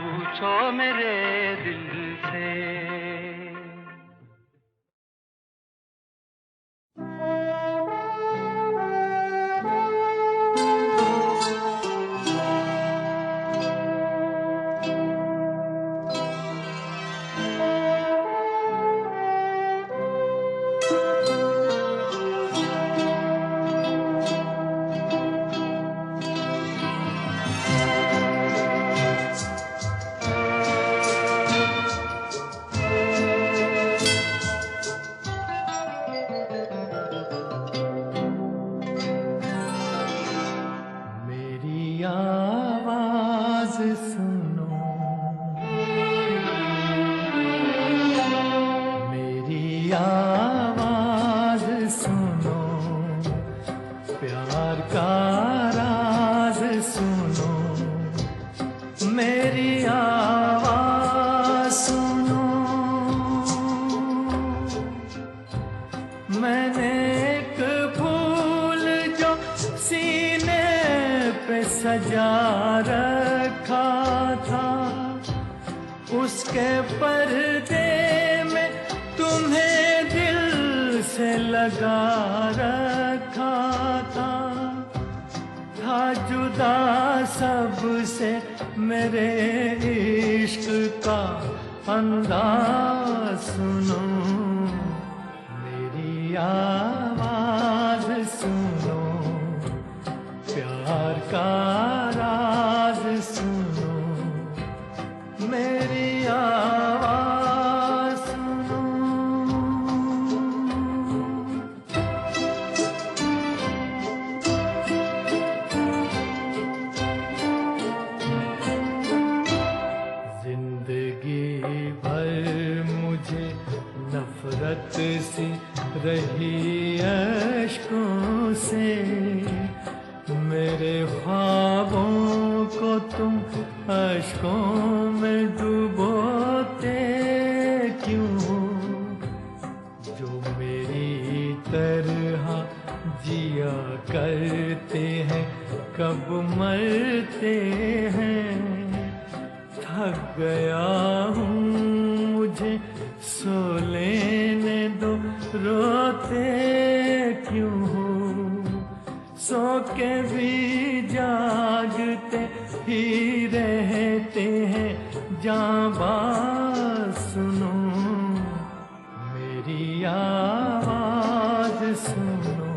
Speaker 2: पूछो मेरे दिल से।
Speaker 3: सजा रखा था, उसके पर्दे में तुम्हें दिल से लगा रखा था जुदा सबसे मेरे इश्क का अंदाज सुनो, मेरी आवाज सुनो, प्यार का राज सुनो, मेरी आवाज सुनो। जिंदगी भर मुझे नफरत सी रही अश्कों से, मेरे ख्वाबों को तुम अश्कों में डुबोते क्यों, जो मेरी तरह जिया करते हैं कब मरते हैं, थक गया हूँ मुझे सो लेने दो, रोते क्यों हो, सो के भी जागते ही रहते हैं, जाबाज सुनो, मेरी आवाज सुनो,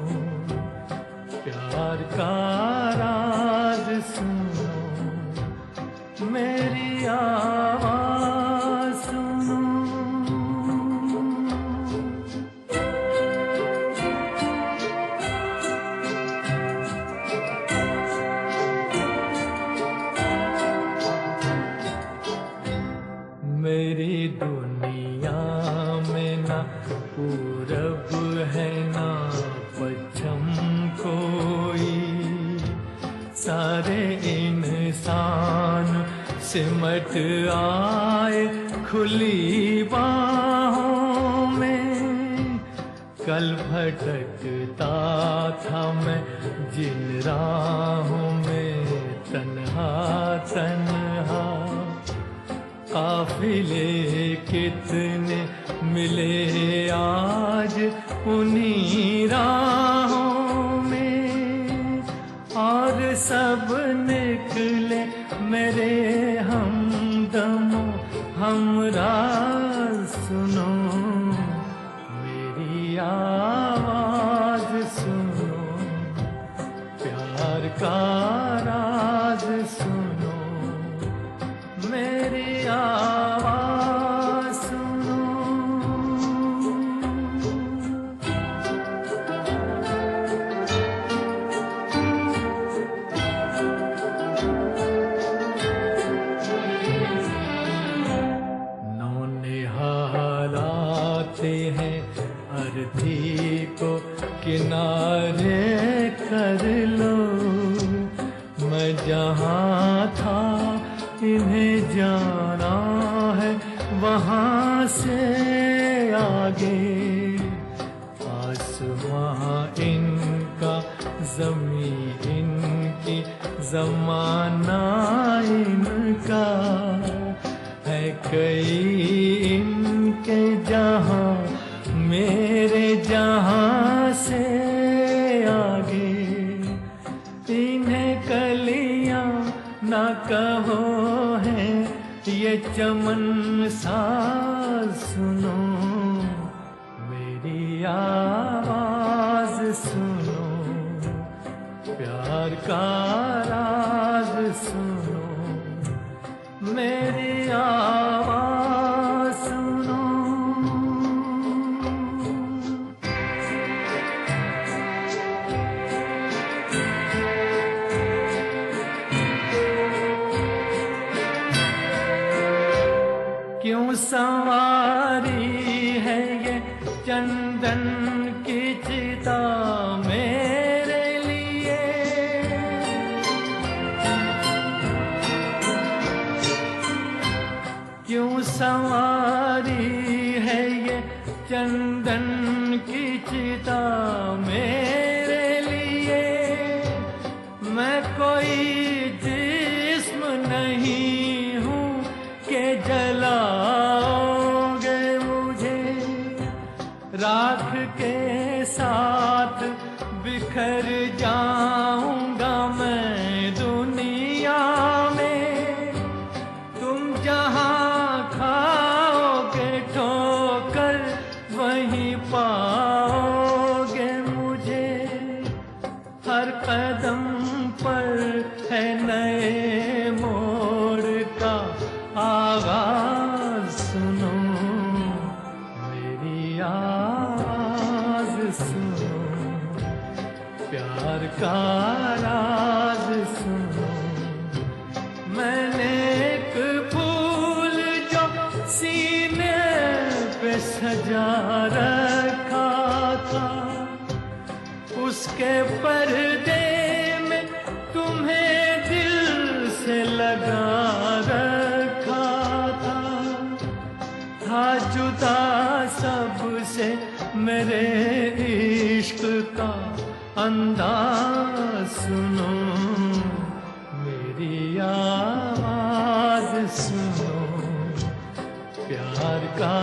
Speaker 3: प्यार का राज सुनो, मेरी आवाज सुनो। मेरी दुनिया में ना पूरब है ना पश्चिम कोई, सारे इन
Speaker 6: सिमट आए खुली बाहों में। कल भटकता था मैं जिन राहों में तन्हा तन्हा, काफिले कितने मिले आज उन्हीं राहों में, और सब निकले मेरे हमदमों हमराज। सुनो मेरी आवाज सुनो, प्यार का राज सुनो, मेरी आवाज सुनो। नौनिहाल आते हैं अर्थी को किनारे कर लो। मैं जहाँ था इन्हें जाना है वहाँ से आगे। आसमां इनका ज़मी इनकी ज़माना इनका है, कई इनके जहाँ मेरे जहाँ से आगे। इन्हें कलियां ना कहो है ये चमन सा, सुनो मेरी आवाज सुनो, प्यार का राज सुनो, मेरी आवाज सुनो। क्यों संवारी है ये चंदन की चिता मेरे लिए, क्यों संवारी है ये चंदन की चिता मेरे लिए। मैं कोई जिस्म नहीं हूँ के जलाओगे मुझे, राख के साथ बिखर जाऊंगा मैं दुनिया में। तुम जहाँ खाओगे ठोकर वहीं पाओगे मुझे, हर कदम पर है नए मोड़ का आवाज। सुनो मेरी आवाज सुनो, प्यार का राज सुनो। मैंने एक फूल जो सीने पे सजा रखा था, उसके पर्दे में तुम्हें दिल से लगा रखा था जुदा सबसे मेरे इश्क का अंदाज। सुनो मेरी आवाज सुनो, प्यार का